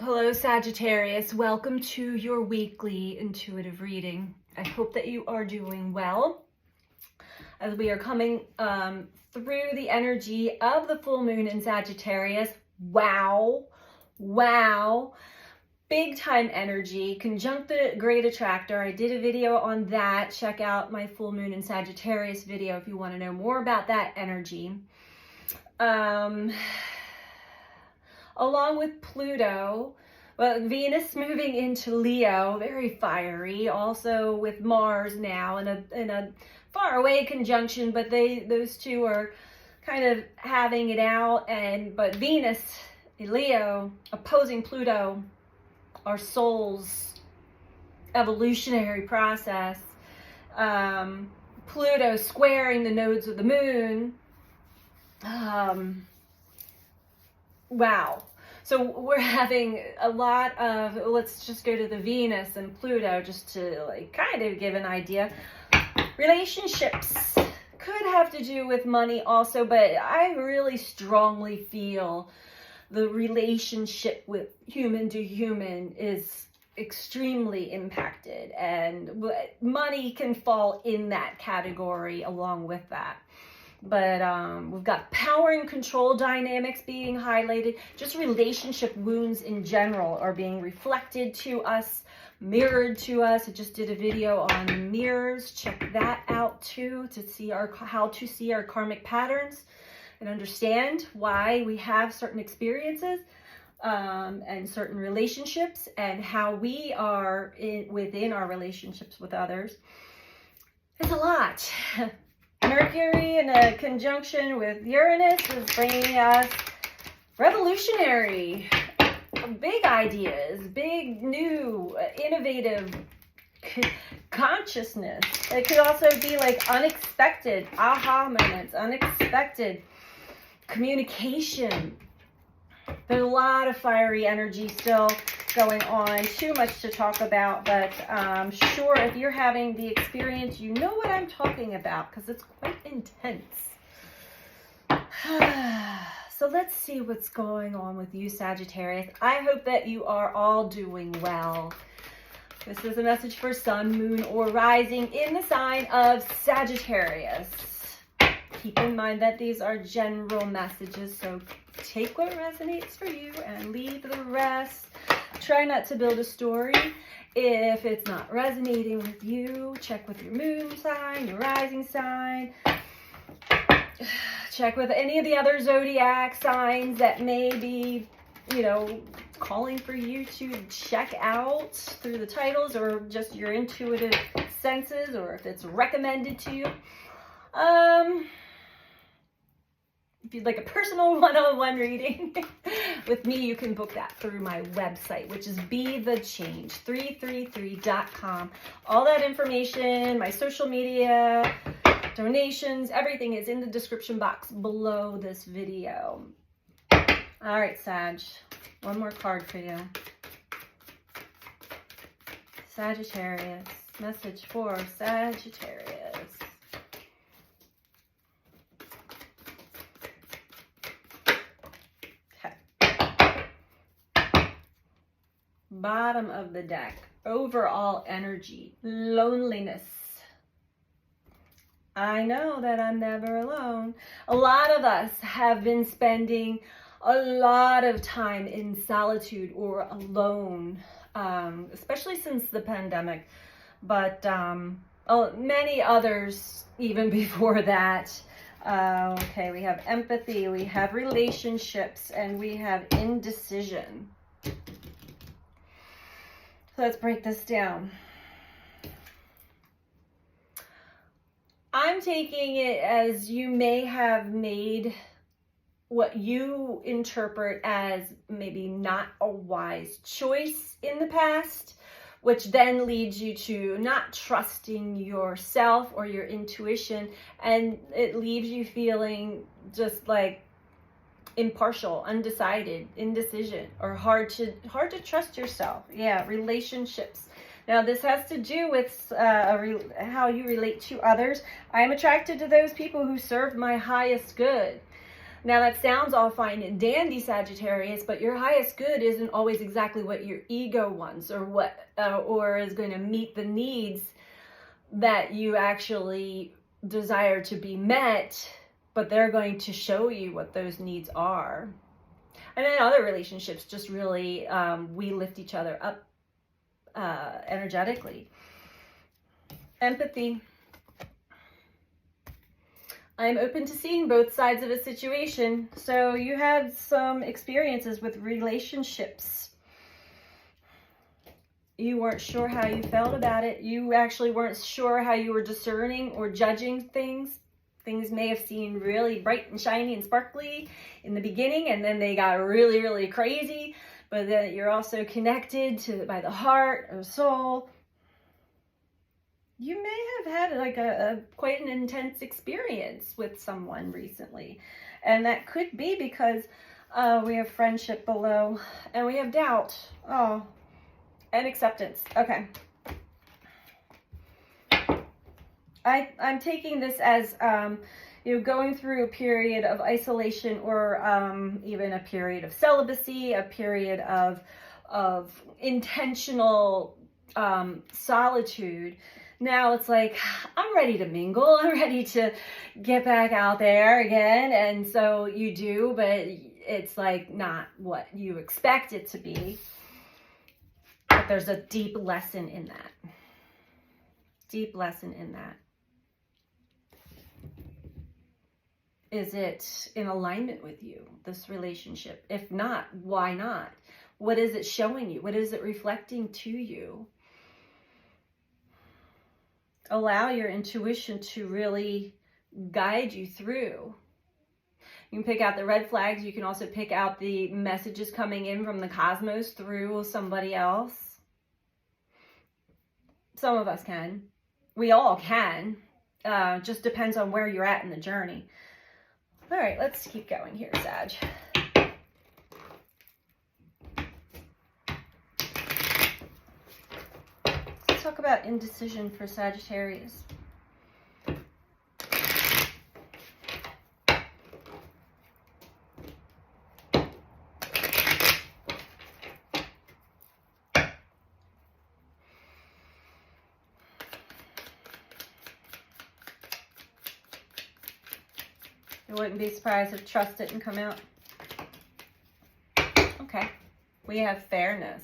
Hello, Sagittarius. Welcome to your weekly intuitive reading. I hope that you are doing well as we are coming through the energy of the full moon in Sagittarius. Wow. Big time energy, conjunct the great attractor. I did a video on that. Check out my full moon in Sagittarius video if you want to know more about that energy. Along with Pluto, well, Venus moving into Leo, very fiery. Also with Mars now in a far away conjunction, but those two are kind of having it out. But Venus in Leo opposing Pluto, our soul's evolutionary process. Pluto squaring the nodes of the moon. Wow. So we're having a lot of, let's just go to the Venus and Pluto just to like kind of give an idea. Relationships could have to do with money also, but I really strongly feel the relationship with human to human is extremely impacted, and money can fall in that category along with that. But we've got power and control dynamics being highlighted. Just relationship wounds in general are being reflected to us, mirrored to us. I just did a video on mirrors. Check that out too, to see how to see our karmic patterns and understand why we have certain experiences and certain relationships, and how we are within our relationships with others. It's a lot. Mercury in a conjunction with Uranus is bringing us revolutionary, big ideas, big, new, innovative consciousness. It could also be like unexpected aha moments, unexpected communication. There's a lot of fiery energy still going on. Too much to talk about, but I'm sure if you're having the experience, you know what I'm talking about, because it's quite intense. So let's see what's going on with you, Sagittarius. I hope that you are all doing well. This is a message for Sun, Moon, or Rising in the sign of Sagittarius. Keep in mind that these are general messages, so take what resonates for you and leave the rest. Try not to build a story if it's not resonating with you. Check with your moon sign, your rising sign. Check with any of the other zodiac signs that may be, calling for you to check out through the titles, or just your intuitive senses, or if it's recommended to you. If you'd like a personal one-on-one reading with me, you can book that through my website, which is BeTheChange333.com. All that information, my social media, donations, everything is in the description box below this video. All right, Sag, one more card for you. Sagittarius, message for Sagittarius. Bottom of the deck, overall energy, loneliness. I know that I'm never alone. A lot of us have been spending a lot of time in solitude or alone, especially since the pandemic, but many others even before that. Okay, we have empathy, we have relationships, and we have indecision. Let's break this down. I'm taking it as you may have made what you interpret as maybe not a wise choice in the past, which then leads you to not trusting yourself or your intuition, and it leaves you feeling just like impartial, undecided, indecision, or hard to trust yourself. Yeah, relationships. Now this has to do with how you relate to others. I'm attracted to those people who serve my highest good. Now that sounds all fine and dandy, Sagittarius, but your highest good isn't always exactly what your ego wants, or what or is going to meet the needs that you actually desire to be met, but they're going to show you what those needs are. And in other relationships, just really, we lift each other up energetically. Empathy. I'm open to seeing both sides of a situation. So you had some experiences with relationships. You weren't sure how you felt about it. You actually weren't sure how you were discerning or judging things. Things may have seemed really bright and shiny and sparkly in the beginning, and then they got really, really crazy. But then you're also connected to by the heart or soul. You may have had like quite an intense experience with someone recently. And that could be because we have friendship below, and we have doubt. Oh, and acceptance. Okay. I'm taking this as, you know, going through a period of isolation, or even a period of celibacy, a period of intentional solitude. Now it's like, I'm ready to mingle. I'm ready to get back out there again. And so you do, but it's like not what you expect it to be. But there's a deep lesson in that. Deep lesson in that. Is it in alignment with you, this relationship? If not, why not? What is it showing you? What is it reflecting to you? Allow your intuition to really guide you through. You can pick out the red flags. You can also pick out the messages coming in from the cosmos through somebody else. Some of us can. We all can. Just depends on where you're at in the journey. All right, let's keep going here, Sag. Let's talk about indecision for Sagittarius. I wouldn't be surprised if trust didn't come out. Okay. We have fairness.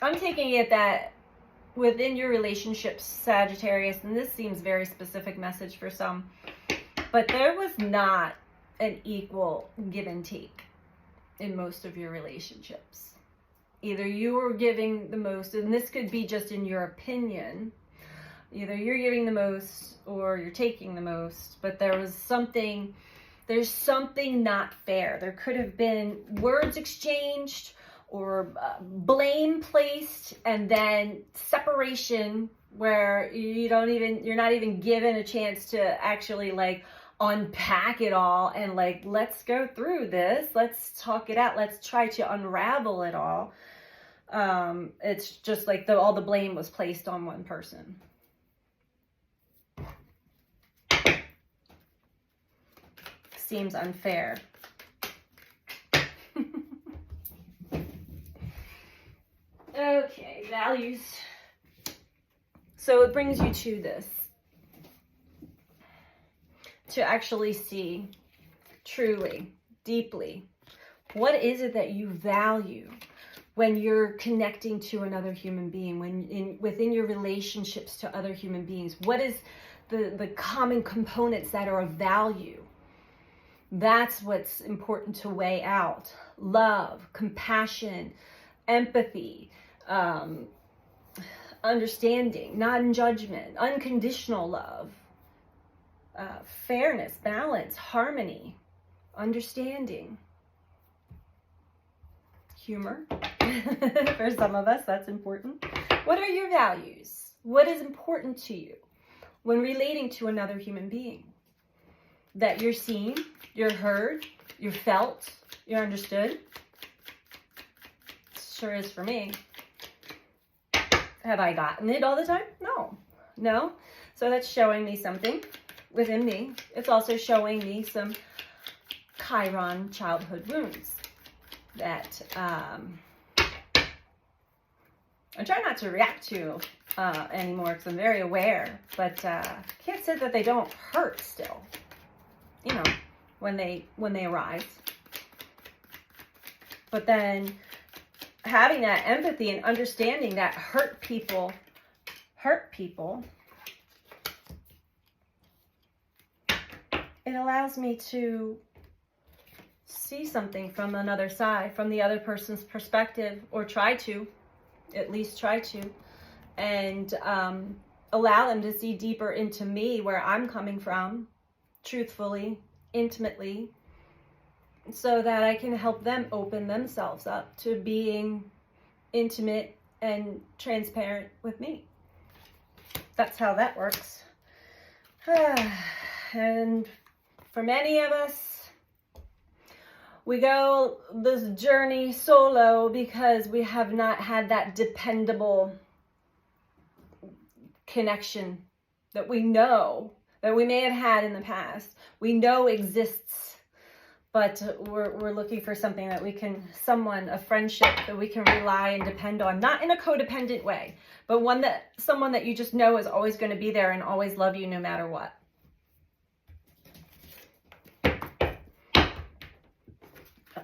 I'm taking it that within your relationships, Sagittarius, and this seems very specific message for some, but there was not an equal give and take in most of your relationships. Either you were giving the most, and this could be just in your opinion, either you're giving the most or you're taking the most, but there's something not fair. There could have been words exchanged or blame placed, and then separation where you're not even given a chance to actually like unpack it all and like, let's go through this. Let's talk it out. Let's try to unravel it all. It's just like all the blame was placed on one person. Seems unfair. Okay, values. So it brings you to this. To actually see truly, deeply, what is it that you value when you're connecting to another human being, within your relationships to other human beings? What is the common components that are of value? That's what's important to weigh out. Love, compassion, empathy, understanding, non-judgment, unconditional love, fairness, balance, harmony, understanding, humor. For some of us, that's important. What are your values? What is important to you when relating to another human being? That you're seen, you're heard, you're felt, you're understood. Sure is for me. Have I gotten it all the time? No. So that's showing me something. within me. It's also showing me some Chiron childhood wounds that I try not to react to anymore because I'm very aware, but can't say that they don't hurt still, you know, when they arise. But then having that empathy and understanding that hurt people, it allows me to see something from another side, from the other person's perspective, or at least try to, and allow them to see deeper into me, where I'm coming from, truthfully, intimately, so that I can help them open themselves up to being intimate and transparent with me. That's how that works. And for many of us, we go this journey solo because we have not had that dependable connection that we know, that we may have had in the past, we know exists, but we're looking for something that we can, a friendship that we can rely and depend on, not in a codependent way, but someone that you just know is always going to be there and always love you no matter what.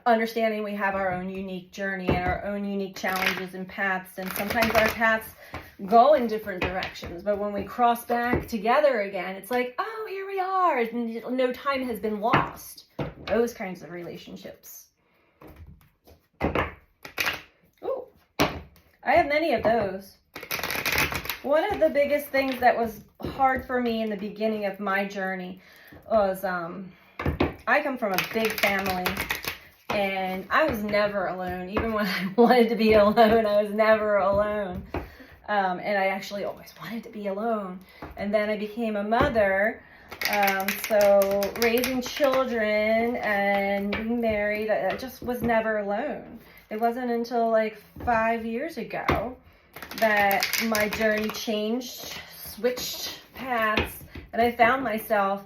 Understanding we have our own unique journey and our own unique challenges and paths, and sometimes our paths go in different directions, but when we cross back together again, it's like, oh, here we are, and no time has been lost. Those kinds of relationships. Ooh, I have many of those. One of the biggest things that was hard for me in the beginning of my journey was I come from a big family. And I was never alone. Even when I wanted to be alone, I was never alone. And I actually always wanted to be alone. And then I became a mother. So raising children and being married, I just was never alone. It wasn't until like 5 years ago that my journey changed, switched paths, and I found myself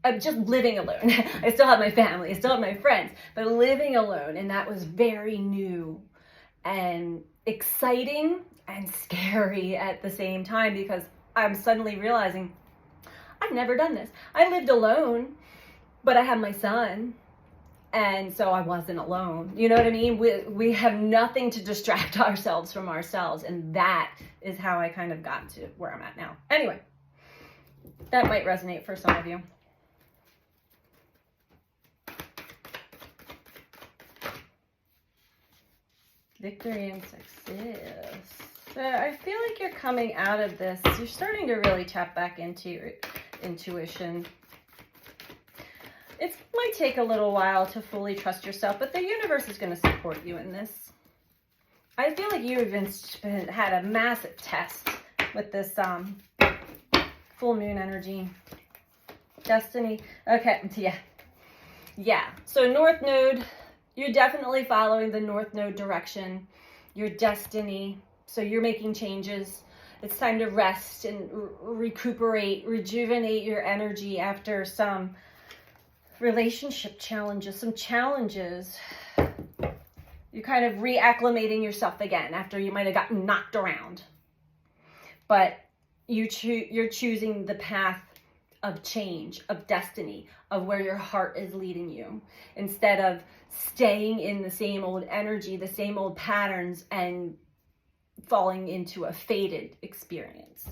I'm just living alone. I still have my family, I still have my friends, but living alone. And that was very new and exciting and scary at the same time, because I'm suddenly realizing I've never done this. I lived alone, but I had my son. And so I wasn't alone. You know what I mean? We have nothing to distract ourselves from ourselves. And that is how I kind of got to where I'm at now. Anyway, that might resonate for some of you. Victory and success. So I feel like you're coming out of this. You're starting to really tap back into your intuition. It might take a little while to fully trust yourself, but the universe is going to support you in this. I feel like you've had a massive test with this full moon energy. Destiny. Okay, yeah. So North Node, you're definitely following the North Node direction, your destiny. So you're making changes. It's time to rest and recuperate, rejuvenate your energy after some relationship challenges, some challenges. You're kind of reacclimating yourself again after you might have gotten knocked around. But you're choosing the path of change, of destiny, of where your heart is leading you, instead of staying in the same old energy, the same old patterns, and falling into a faded experience.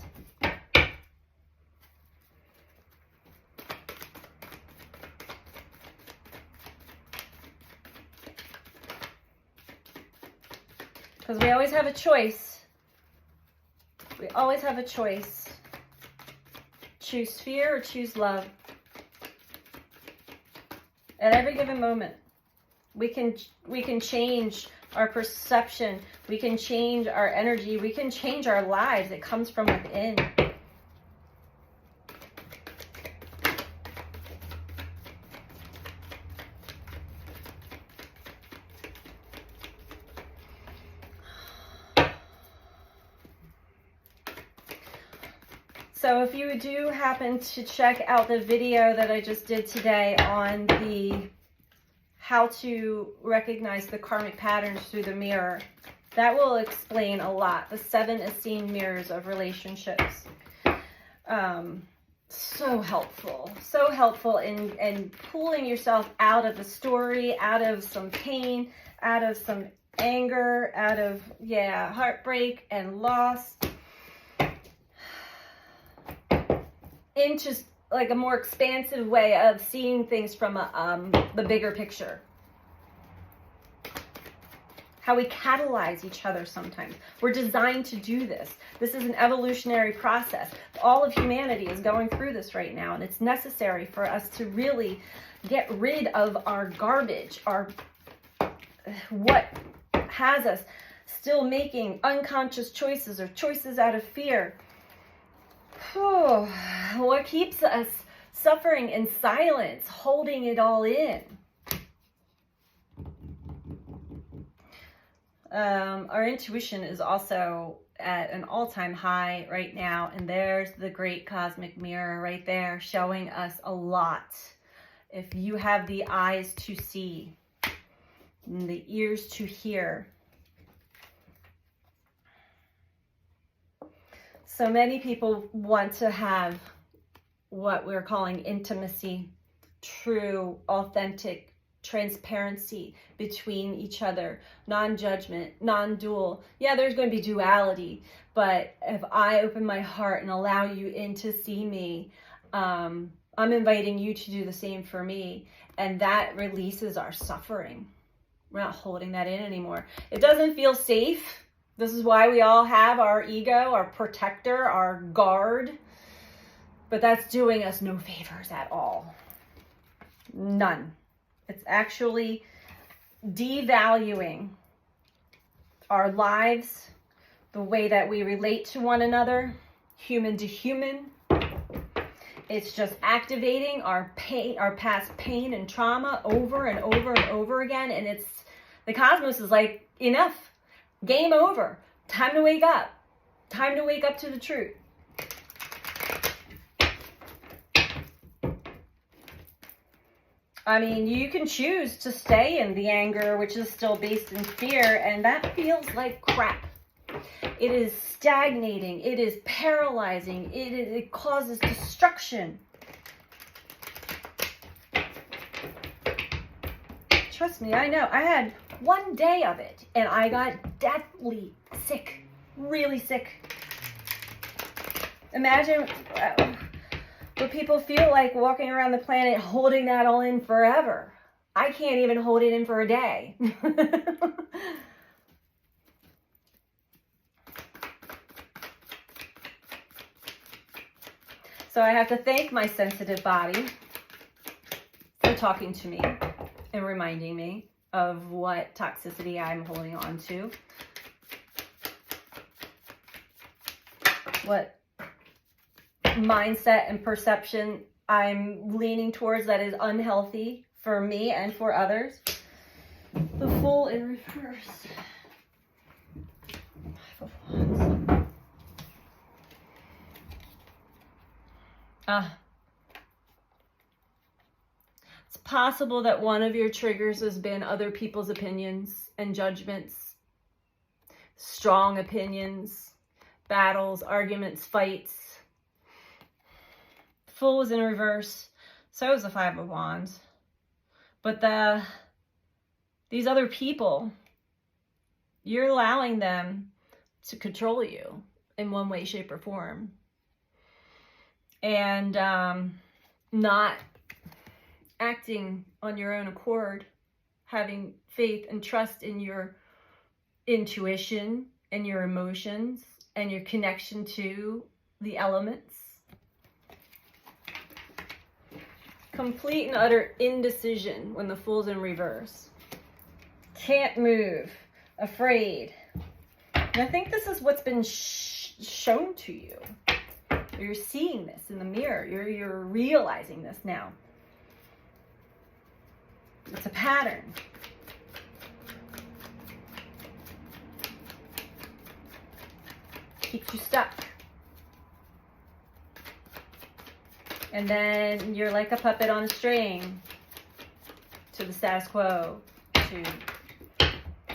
Because we always have a choice. We always have a choice. Choose fear or choose love. At every given moment, we can change our perception. We can change our energy. We can change our lives. It comes from within. So if you do happen to check out the video that I just did today on the how to recognize the karmic patterns through the mirror, that will explain a lot. The 7 esteemed mirrors of relationships. So helpful in pulling yourself out of the story, out of some pain, out of some anger, out of, heartbreak and loss, into like a more expansive way of seeing things from the bigger picture. How we catalyze each other sometimes. We're designed to do this. This is an evolutionary process. All of humanity is going through this right now, and it's necessary for us to really get rid of our garbage, what has us still making unconscious choices or choices out of fear. What keeps us suffering in silence, holding it all in? Our intuition is also at an all-time high right now, and there's the great cosmic mirror right there showing us a lot. If you have the eyes to see and the ears to hear. So many people want to have what we're calling intimacy, true, authentic transparency between each other, non-judgment, non-dual. Yeah, there's going to be duality, but if I open my heart and allow you in to see me, I'm inviting you to do the same for me, and that releases our suffering. We're not holding that in anymore. It doesn't feel safe. This is why we all have our ego, our protector, our guard, but that's doing us no favors at all. None. It's actually devaluing our lives, the way that we relate to one another, human to human. It's just activating our pain, our past pain and trauma over and over and over again. And it's, the cosmos is like, enough, game over, time to wake up to the truth. I mean, you can choose to stay in the anger, which is still based in fear, and that feels like crap. It is stagnating. It is paralyzing. It causes destruction. Trust me, I know. I had one day of it, and I got deathly sick, really sick. Imagine what people feel like walking around the planet holding that all in forever. I can't even hold it in for a day. So I have to thank my sensitive body for talking to me and reminding me of what toxicity I'm holding on to. What mindset and perception I'm leaning towards that is unhealthy for me and for others. The Fool in reverse. Five of Wands. It's possible that one of your triggers has been other people's opinions and judgments, strong opinions, battles, arguments, fights. Fool is in reverse. So is the Five of Wands. But these other people, you're allowing them to control you in one way, shape, or form. And not acting on your own accord, having faith and trust in your intuition and your emotions and your connection to the elements. Complete and utter indecision when the Fool's in reverse. Can't move. Afraid. And I think this is what's been shown to you. You're seeing this in the mirror. You're realizing this now. It's a pattern. Keeps you stuck. And then you're like a puppet on a string to the status quo, to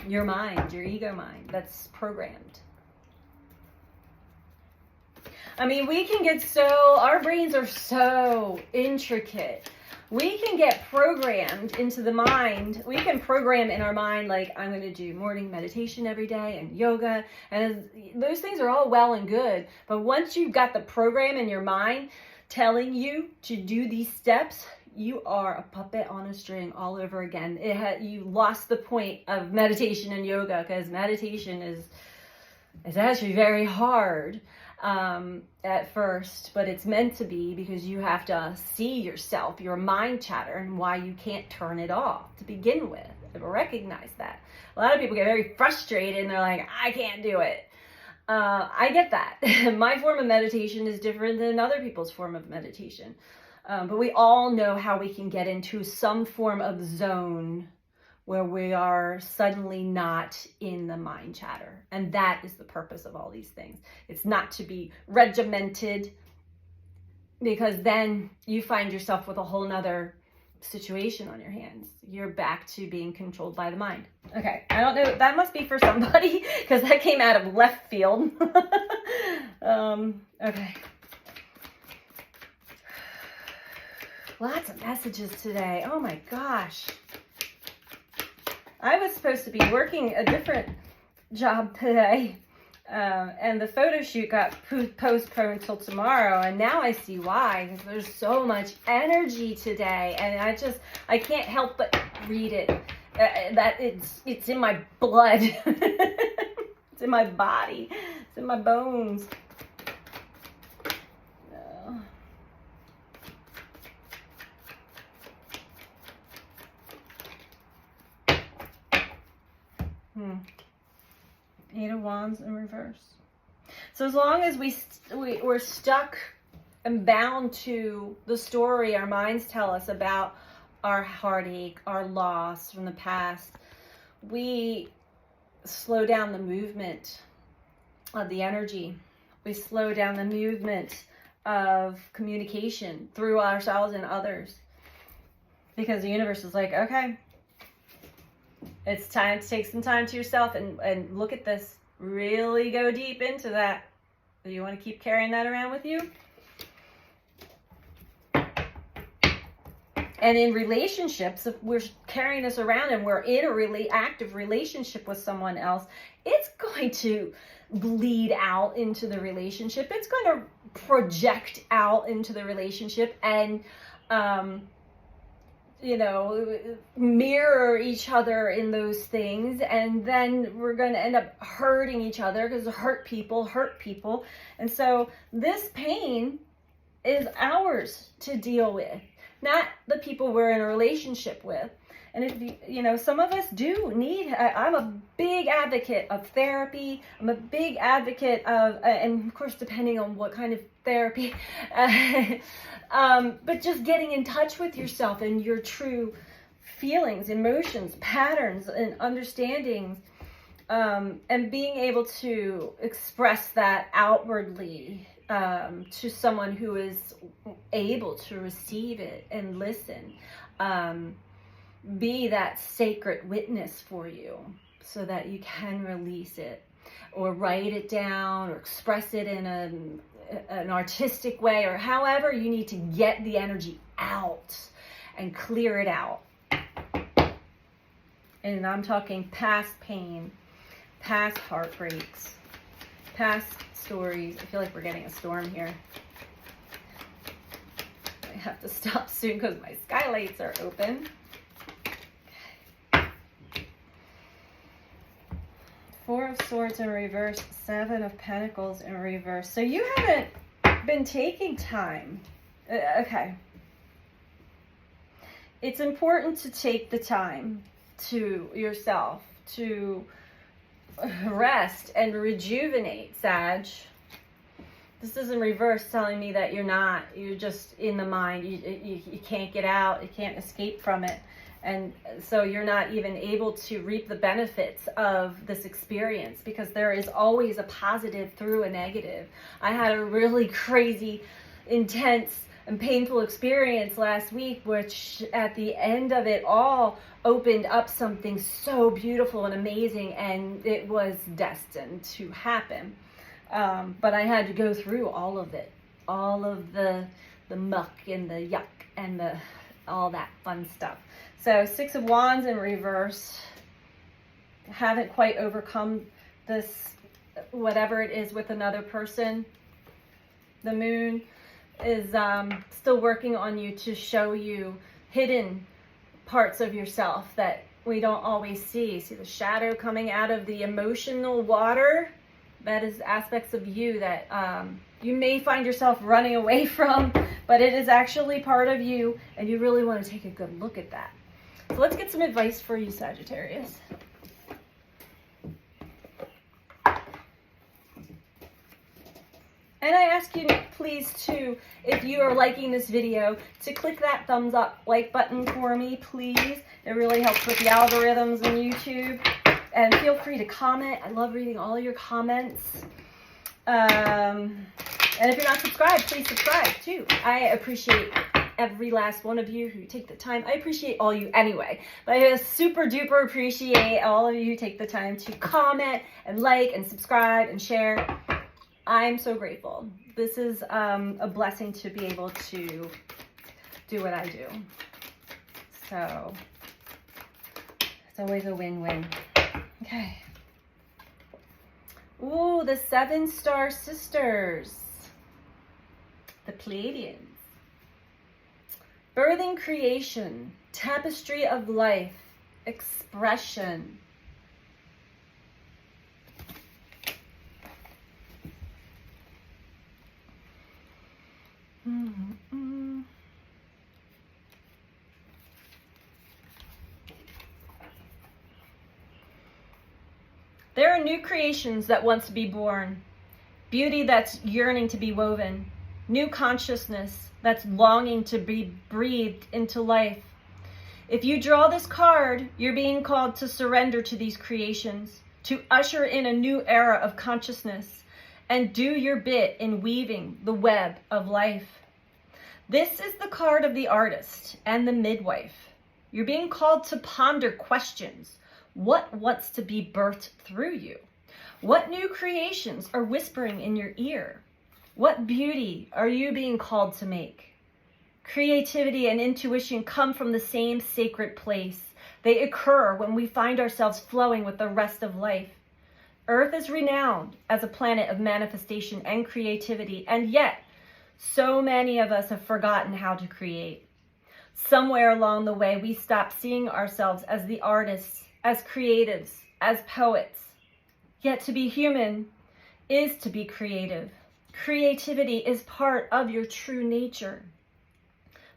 your mind, your ego mind that's programmed. I mean, we can get our brains are so intricate. We can get programmed into the mind. We can program in our mind, like, I'm going to do morning meditation every day and yoga. And those things are all well and good. But once you've got the program in your mind telling you to do these steps, you are a puppet on a string all over again. You lost the point of meditation and yoga, because meditation is actually very hard at first, but it's meant to be, because you have to see yourself, your mind chatter, and why you can't turn it off to begin with. Recognize that. A lot of people get very frustrated and they're like, I can't do it. I get that. My form of meditation is different than other people's form of meditation. But we all know how we can get into some form of zone where we are suddenly not in the mind chatter. And that is the purpose of all these things. It's not to be regimented, because then you find yourself with a whole nother situation on your hands. You're back to being controlled by the mind. Okay, I don't know. That must be for somebody, because that came out of left field. Okay. Lots of messages today. Oh my gosh. I was supposed to be working a different job today, and the photo shoot got postponed until tomorrow, and now I see why, because there's so much energy today, and I can't help but read it, that it's in my blood, it's in my body, it's in my bones. Eight of Wands in reverse. So as long as we're stuck and bound to the story our minds tell us about our heartache, our loss from the past, we slow down the movement of the energy. We slow down the movement of communication through ourselves and others. Because the universe is like, okay, it's time to take some time to yourself and look at this. Really go deep into that. Do you want to keep carrying that around with you? And in relationships, if we're carrying this around and we're in a really active relationship with someone else, it's going to bleed out into the relationship. It's going to project out into the relationship and, mirror each other in those things, and then we're going to end up hurting each other, because hurt people. And so this pain is ours to deal with, not the people we're in a relationship with. And if some of us do need, I'm a big advocate of therapy. I'm a big advocate of, and of course, depending on what kind of therapy, but just getting in touch with yourself and your true feelings, emotions, patterns, and understandings, and being able to express that outwardly to someone who is able to receive it and listen. Be that sacred witness for you, so that you can release it, or write it down, or express it in an artistic way, or however you need to get the energy out and clear it out. And I'm talking past pain, past heartbreaks, past stories. I feel like we're getting a storm here. I have to stop soon because my skylights are open. Four of Swords in reverse, Seven of Pentacles in reverse. So you haven't been taking time. Okay. It's important to take the time to yourself to rest and rejuvenate, Sag. This is in reverse, telling me that you're just in the mind. You can't get out. You can't escape from it. And so you're not even able to reap the benefits of this experience, because there is always a positive through a negative. I had a really crazy, intense, and painful experience last week, which at the end of it all opened up something so beautiful and amazing, and it was destined to happen. But I had to go through all of it, all of the muck and the yuck and all that fun stuff. So 6 of Wands in reverse. Haven't quite overcome this, whatever it is, with another person. The Moon is still working on you to show you hidden parts of yourself that we don't always see. See the shadow coming out of the emotional water? That is aspects of you that you may find yourself running away from, but it is actually part of you, and you really want to take a good look at that. So let's get some advice for you, Sagittarius. And I ask you, please, too, if you are liking this video, to click that thumbs up like button for me, please. It really helps with the algorithms on YouTube. And feel free to comment. I love reading all your comments. And if you're not subscribed, please subscribe, too. I appreciate every last one of you who take the time. I appreciate all you anyway. But I super duper appreciate all of you who take the time to comment and like and subscribe and share. I'm so grateful. This is a blessing to be able to do what I do. So it's always a win-win. Okay. Ooh, the 7-star sisters. The Pleiadians. Birthing creation, tapestry of life, expression. There are new creations that want to be born, beauty that's yearning to be woven, new consciousness that's longing to be breathed into life. If you draw this card, you're being called to surrender to these creations, to usher in a new era of consciousness, and do your bit in weaving the web of life. This is the card of the artist and the midwife. You're being called to ponder questions. What wants to be birthed through you? What new creations are whispering in your ear? What beauty are you being called to make? Creativity and intuition come from the same sacred place. They occur when we find ourselves flowing with the rest of life. Earth is renowned as a planet of manifestation and creativity, and yet so many of us have forgotten how to create. Somewhere along the way, we stopped seeing ourselves as the artists, as creatives, as poets. Yet to be human is to be creative. Creativity is part of your true nature.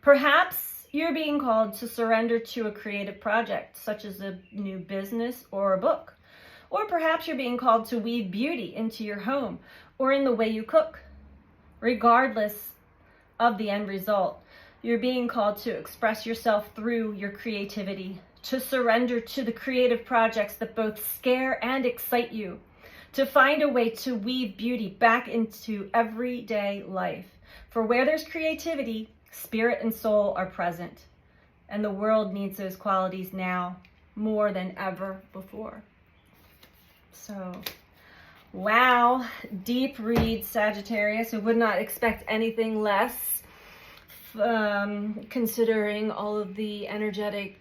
Perhaps you're being called to surrender to a creative project, such as a new business or a book. Or perhaps you're being called to weave beauty into your home or in the way you cook. Regardless of the end result, you're being called to express yourself through your creativity, to surrender to the creative projects that both scare and excite you, to find a way to weave beauty back into everyday life. For where there's creativity, spirit and soul are present, and the world needs those qualities now more than ever before. So, wow, deep read, Sagittarius. I would not expect anything less, considering all of the energetic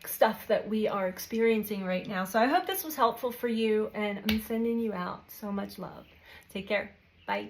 stuff that we are experiencing right now. So I hope this was helpful for you, and I'm sending you out so much love. Take care. Bye.